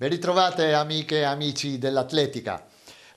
Ben ritrovate amiche e amici dell'atletica.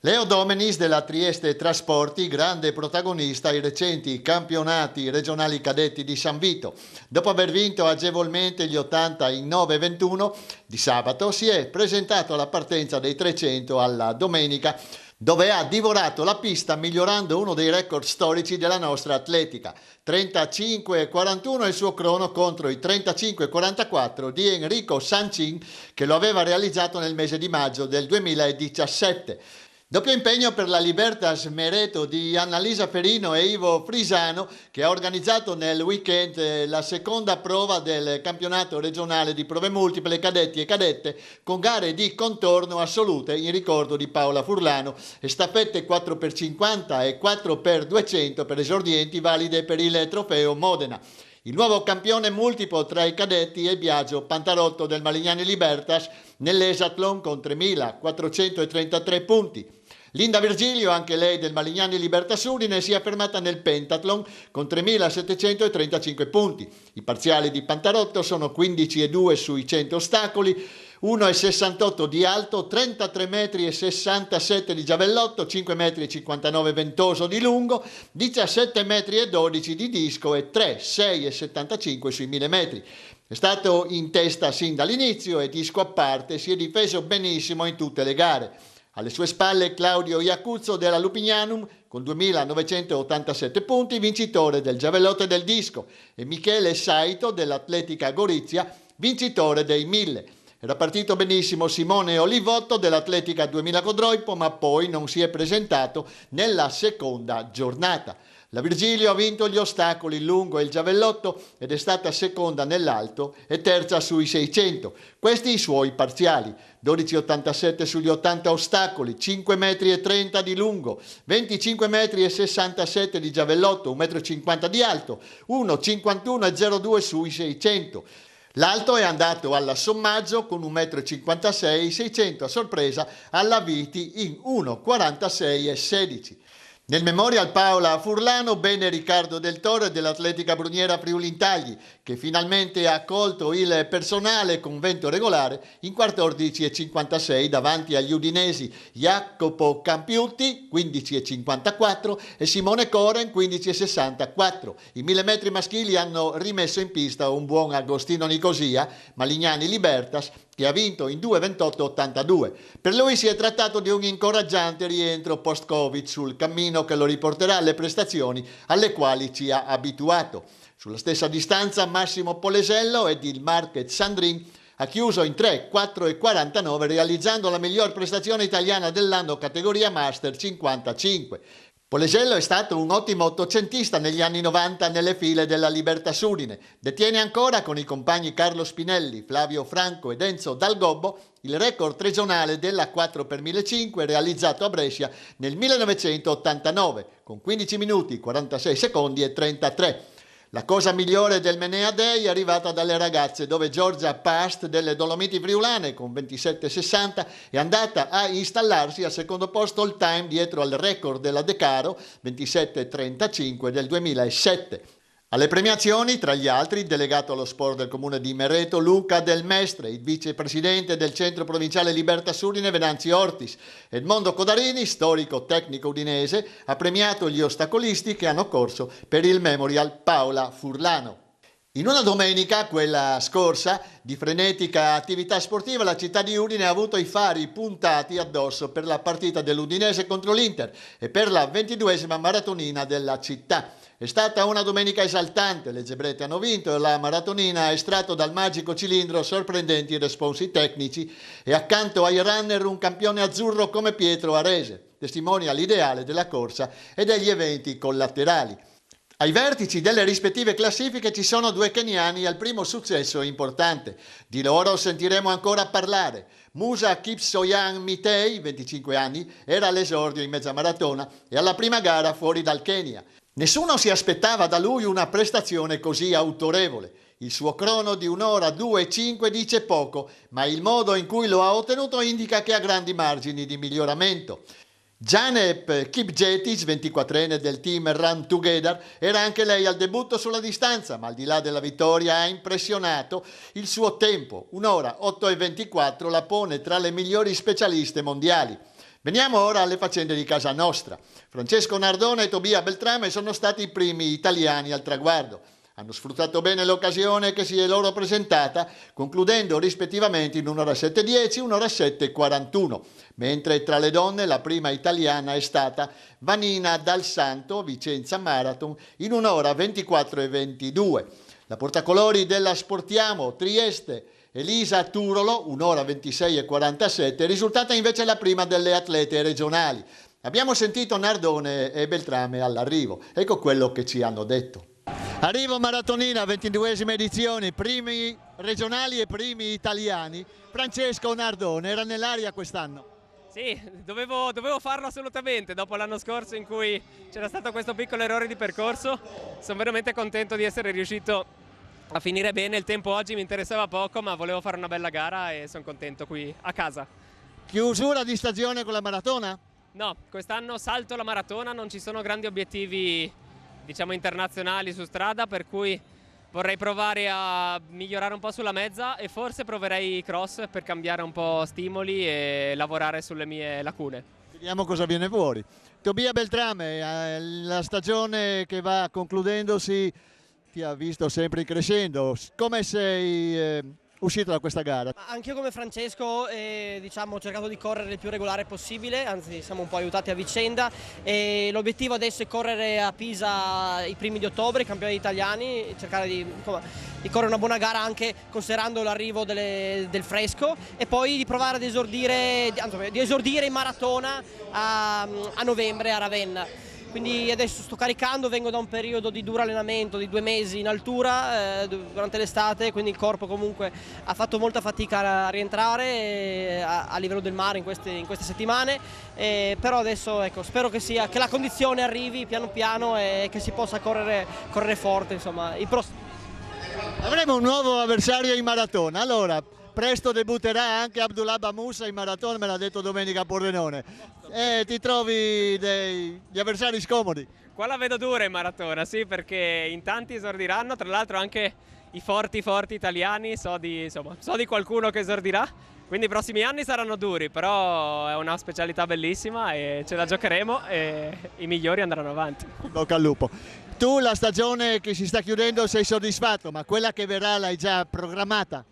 Leo Domenis della Trieste Trasporti, grande protagonista ai recenti campionati regionali cadetti di San Vito. Dopo aver vinto agevolmente gli 80 in 9:21 di sabato, si è presentato alla partenza dei 300 alla domenica, dove ha divorato la pista migliorando uno dei record storici della nostra atletica. 35:41 è il suo crono contro i 35:44 di Enrico Sancin, che lo aveva realizzato nel mese di maggio del 2017. Doppio impegno per la Libertas Mereto di Annalisa Ferino e Ivo Frisano, che ha organizzato nel weekend la seconda prova del campionato regionale di prove multiple cadetti e cadette, con gare di contorno assolute in ricordo di Paola Furlano e staffette 4x50 e 4x200 per esordienti valide per il trofeo Modena. Il nuovo campione multiplo tra i cadetti è Biagio Pantarotto del Malignani Libertas nell'Esathlon con 3.433 punti. Linda Virgilio, anche lei del Malignani Libertas Udine, si è fermata nel Pentathlon con 3.735 punti. I parziali di Pantarotto sono 15,2 sui 100 ostacoli, 1,68 di alto, 33,67 m di giavellotto, 5,59 m ventoso di lungo, 17,12 m di disco e 3,6,75 sui 1000 metri. È stato in testa sin dall'inizio e disco a parte si è difeso benissimo in tutte le gare. Alle sue spalle Claudio Iacuzzo della Lupignanum con 2.987 punti, vincitore del giavellotto e del disco, e Michele Saito dell'Atletica Gorizia, vincitore dei 1000. Era partito benissimo Simone Olivotto dell'Atletica 2000 Codroipo, ma poi non si è presentato nella seconda giornata. La Virgilio ha vinto gli ostacoli, il lungo e il giavellotto ed è stata seconda nell'alto e terza sui 600. Questi i suoi parziali: 12,87 sugli 80 ostacoli, 5,30 m di lungo, 25,67 m di giavellotto, 1,50 m di alto, 1,51,02 sui 600. L'alto è andato all'assommaggio con 1,56 m, 600 a sorpresa alla Viti in 1,46,16. Nel Memorial Paola Furlano, bene Riccardo Del Toro dell'Atletica Bruniera Friuli Intagli, che finalmente ha accolto il personale con vento regolare in 14,56 davanti agli udinesi Jacopo Campiutti 15,54 e Simone Coren 15,64. I 1000 metri maschili hanno rimesso in pista un buon Agostino Nicosia, Malignani Libertas, che ha vinto in 2:28,82. Per lui si è trattato di un incoraggiante rientro post-Covid sul cammino che lo riporterà alle prestazioni alle quali ci ha abituato. Sulla stessa distanza Massimo Polesello ed il Marquez Sandrin ha chiuso in 3:4,49 realizzando la miglior prestazione italiana dell'anno categoria Master 55. Polesello è stato un ottimo ottocentista negli anni 90 nelle file della Libertas Udine. Detiene ancora con i compagni Carlo Spinelli, Flavio Franco ed Enzo Dal Gobbo il record regionale della 4x1500 realizzato a Brescia nel 1989 con 15 minuti, 46 secondi e 33. La cosa migliore del Menea Day è arrivata dalle ragazze, dove Giorgia Past delle Dolomiti Friulane con 27,60 è andata a installarsi al secondo posto all time dietro al record della De Caro 27,35 del 2007. Alle premiazioni, tra gli altri, il delegato allo sport del comune di Merreto Luca Del Mestre, il vicepresidente del centro provinciale Libertas Udine Venanzi Ortis. Edmondo Codarini, storico tecnico udinese, ha premiato gli ostacolisti che hanno corso per il Memorial Paola Furlano. In una domenica, quella scorsa, di frenetica attività sportiva, la città di Udine ha avuto i fari puntati addosso per la partita dell'Udinese contro l'Inter e per la 22esima maratonina della città. È stata una domenica esaltante, le zebrette hanno vinto e la maratonina ha estratto dal magico cilindro sorprendenti responsi tecnici e accanto ai runner un campione azzurro come Pietro Arese, testimonia l'ideale della corsa e degli eventi collaterali. Ai vertici delle rispettive classifiche ci sono due keniani al primo successo importante. Di loro sentiremo ancora parlare. Musa Kipsoyan Mitei, 25 anni, era all'esordio in mezza maratona e alla prima gara fuori dal Kenya. Nessuno si aspettava da lui una prestazione così autorevole. Il suo crono di 1:02,5 dice poco, ma il modo in cui lo ha ottenuto indica che ha grandi margini di miglioramento. Janep Kipjetic, 24enne del team Run Together, era anche lei al debutto sulla distanza, ma al di là della vittoria ha impressionato il suo tempo. 1 ora 8:24 la pone tra le migliori specialiste mondiali. Veniamo ora alle faccende di casa nostra. Francesco Nardone e Tobia Beltrame sono stati i primi italiani al traguardo. Hanno sfruttato bene l'occasione che si è loro presentata, concludendo rispettivamente in 1 ora 7:10 e 1 ora 7:41, mentre tra le donne la prima italiana è stata Vanina Dal Santo, Vicenza Marathon, in 1 ora 24:22. La portacolori della Sportiamo Trieste, Elisa Turolo, 1 ora 26:47, è risultata invece la prima delle atlete regionali. Abbiamo sentito Nardone e Beltrame all'arrivo, ecco quello che ci hanno detto. Arrivo maratonina, 22esima edizione, primi regionali e primi italiani. Francesco Nardone era nell'aria quest'anno. Sì, dovevo farlo assolutamente, dopo l'anno scorso in cui c'era stato questo piccolo errore di percorso. Sono veramente contento di essere riuscito a finire bene. Il tempo oggi mi interessava poco, ma volevo fare una bella gara e sono contento qui a casa. Chiusura di stagione con la maratona? No, quest'anno salto la maratona, non ci sono grandi obiettivi, diciamo, internazionali su strada, per cui vorrei provare a migliorare un po' sulla mezza e forse proverei cross per cambiare un po' stimoli e lavorare sulle mie lacune. Vediamo cosa viene fuori. Tobia Beltrame, la stagione che va concludendosi ti ha visto sempre in crescendo. Come sei uscito da questa gara? Anch'io come Francesco diciamo, ho cercato di correre il più regolare possibile, anzi siamo un po' aiutati a vicenda, e l'obiettivo adesso è correre a Pisa i primi di ottobre, i campioni italiani, cercare di correre una buona gara anche considerando l'arrivo del fresco, e poi di provare ad esordire in maratona a novembre a Ravenna. Quindi adesso sto caricando, vengo da un periodo di duro allenamento di 2 mesi in altura durante l'estate, quindi il corpo comunque ha fatto molta fatica a rientrare a livello del mare in queste settimane, però adesso ecco, spero che la condizione arrivi piano piano e che si possa correre forte. Insomma. Avremo un nuovo avversario in maratona, allora presto debutterà anche Abdullah Bamusa in maratona, me l'ha detto domenica a Pordenone. Ti trovi gli avversari scomodi? Qua la vedo dura in maratona, sì, perché in tanti esordiranno, tra l'altro anche i forti italiani, so di qualcuno che esordirà, quindi i prossimi anni saranno duri, però è una specialità bellissima e ce la giocheremo e i migliori andranno avanti. Bocca al lupo. Tu la stagione che si sta chiudendo sei soddisfatto, ma quella che verrà l'hai già programmata?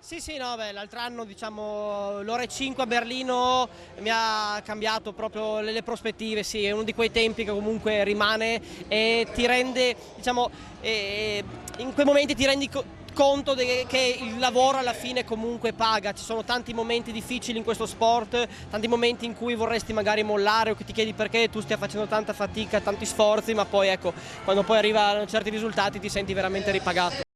Sì, no, l'altro anno diciamo l'ora 5 a Berlino mi ha cambiato proprio le prospettive, sì, è uno di quei tempi che comunque rimane e ti rende, diciamo, in quei momenti ti rendi conto che il lavoro alla fine comunque paga. Ci sono tanti momenti difficili in questo sport, tanti momenti in cui vorresti magari mollare o che ti chiedi perché tu stia facendo tanta fatica, tanti sforzi, ma poi ecco, quando poi arrivano certi risultati ti senti veramente ripagato.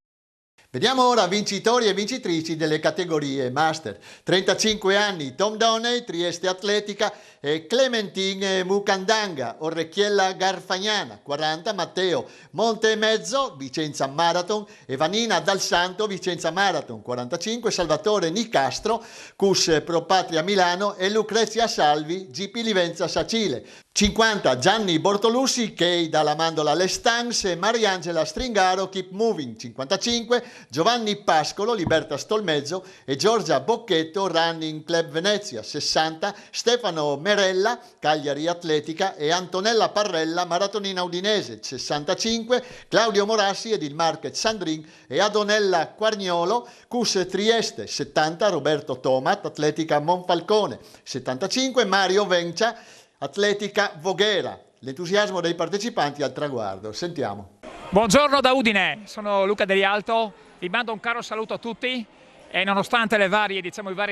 Vediamo ora vincitori e vincitrici delle categorie Master. 35 anni Tom Doney, Trieste Atletica, e Clementine Mukandanga, Orrecchiella Garfagnana. 40 Matteo Monte e Mezzo, Vicenza Marathon, e Vanina Dal Santo, Vicenza Marathon. 45 Salvatore Nicastro, CUS Pro Patria Milano, e Lucrezia Salvi, GP Livenza Sacile. 50 Gianni Bortolussi, Kei dalla Mandola alle Stans, e Mariangela Stringaro, Keep Moving. 55 Giovanni Pascolo, Liberta Stolmezzo, e Giorgia Bocchetto, Running Club Venezia. 60 Stefano Merella, Cagliari Atletica, e Antonella Parrella, Maratonina Udinese. 65 Claudio Morassi, Edil Marquez Sandrin e Adonella Quarniolo, CUS Trieste. 70 Roberto Tomat, Atletica Monfalcone. 75 Mario Vencia, Atletica Voghera. L'entusiasmo dei partecipanti al traguardo. Sentiamo. Buongiorno da Udine, sono Luca De Rialto, vi mando un caro saluto a tutti e nonostante i vari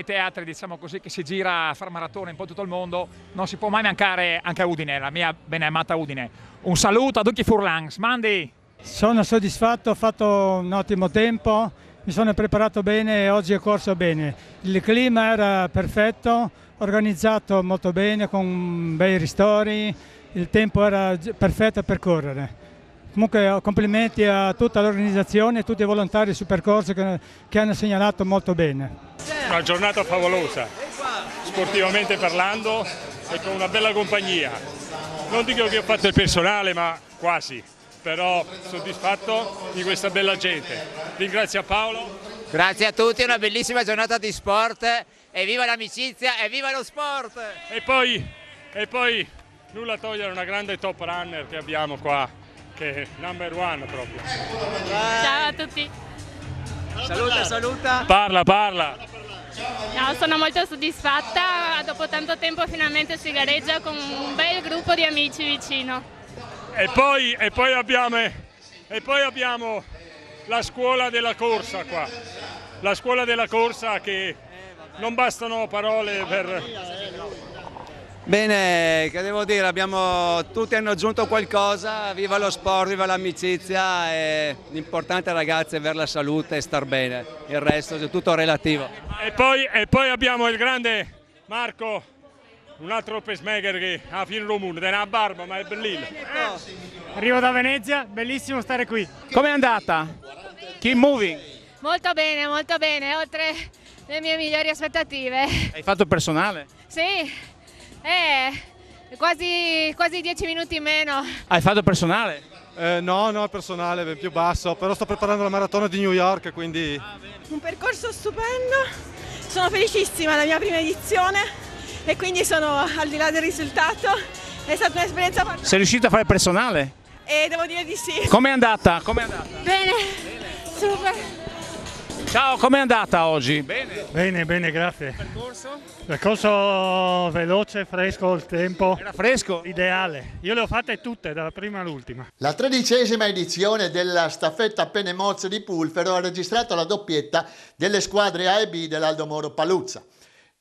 teatri che si gira a far maratona in po' tutto il mondo, non si può mai mancare anche a Udine, la mia beneamata Udine. Un saluto a tutti i Furlans, mandi! Sono soddisfatto, ho fatto un ottimo tempo, mi sono preparato bene e oggi ho corso bene. Il clima era perfetto, organizzato molto bene con bei ristori, il tempo era perfetto per correre. Comunque complimenti a tutta l'organizzazione e tutti i volontari sul percorso che hanno segnalato molto bene. Una giornata favolosa, sportivamente parlando, e con una bella compagnia. Non dico che ho fatto il personale, ma quasi, però soddisfatto di questa bella gente. Ringrazio a Paolo. Grazie a tutti, una bellissima giornata di sport e viva l'amicizia e viva lo sport! E poi nulla togliere una grande top runner che abbiamo qua, che è number one proprio. Ciao a tutti. Saluta. Parla. No, sono molto soddisfatta, dopo tanto tempo finalmente si gareggia con un bel gruppo di amici vicino. E poi abbiamo la scuola della corsa qua, la scuola della corsa che non bastano parole per... Bene, che devo dire, tutti hanno aggiunto qualcosa, viva lo sport, viva l'amicizia e l'importante ragazzi è avere la salute e star bene, il resto è tutto relativo. E poi abbiamo il grande Marco, un altro pacemaker che ha fin comune, è una barba ma è bellino. Arrivo da Venezia, bellissimo stare qui. Com'è andata? Keep moving. Molto bene, oltre le mie migliori aspettative. Hai fatto il personale? Sì, quasi 10 minuti in meno. Hai fatto il personale? No, il personale è più basso, però sto preparando la maratona di New York, quindi... Un percorso stupendo, sono felicissima, è la mia prima edizione e quindi sono al di là del risultato, è stata un'esperienza fantastica. Sei riuscito a fare il personale? E devo dire di sì. Com'è andata? Bene, super. Ciao, com'è andata oggi? Bene, grazie. Percorso veloce, fresco, il tempo. Era fresco? Ideale. Io le ho fatte tutte, dalla prima all'ultima. La 13ª edizione della staffetta Penne Mozze di Pulfero ha registrato la doppietta delle squadre A e B dell'Aldo Moro Paluzza.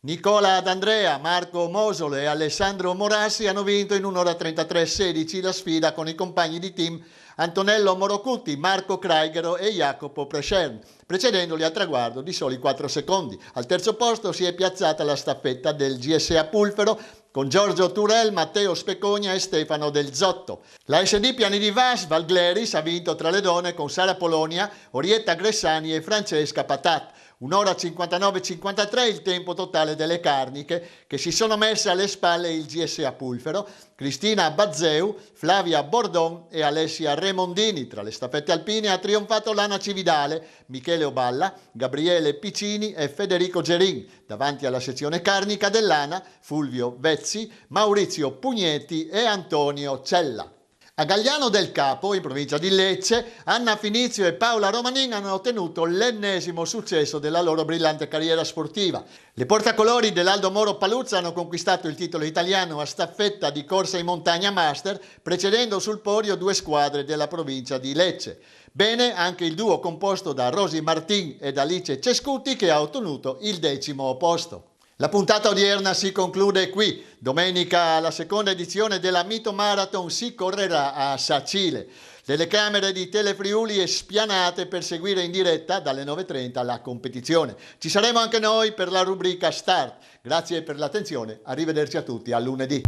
Nicola D'Andrea, Marco Mosolo e Alessandro Morassi hanno vinto in 1 ora 33:16 la sfida con i compagni di team Antonello Morocutti, Marco Kraigero e Jacopo Prescern, precedendoli al traguardo di soli 4 secondi. Al terzo posto si è piazzata la staffetta del GSA Pulfero con Giorgio Turel, Matteo Specogna e Stefano Del Zotto. La SD Piani di Vas Valgleris ha vinto tra le donne con Sara Polonia, Orietta Gressani e Francesca Patat. 1 ora 59:53 il tempo totale delle carniche che si sono messe alle spalle il GSA Pulfero, Cristina Bazzeu, Flavia Bordon e Alessia Remondini. Tra le staffette alpine ha trionfato Lana Cividale, Michele Oballa, Gabriele Piccini e Federico Gerin. Davanti alla sezione carnica dell'ANA, Fulvio Vezzi, Maurizio Pugnetti e Antonio Cella. A Gagliano del Capo, in provincia di Lecce, Anna Finizio e Paola Romanin hanno ottenuto l'ennesimo successo della loro brillante carriera sportiva. Le portacolori dell'Aldo Moro Paluzza hanno conquistato il titolo italiano a staffetta di corsa in montagna master, precedendo sul podio 2 squadre della provincia di Lecce. Bene anche il duo composto da Rosy Martin ed Alice Cescuti che ha ottenuto il 10° posto. La puntata odierna si conclude qui. Domenica la seconda edizione della Mito Marathon si correrà a Sacile. Telecamere di Telefriuli e spianate per seguire in diretta dalle 9:30 la competizione. Ci saremo anche noi per la rubrica Start. Grazie per l'attenzione, arrivederci a tutti, a lunedì.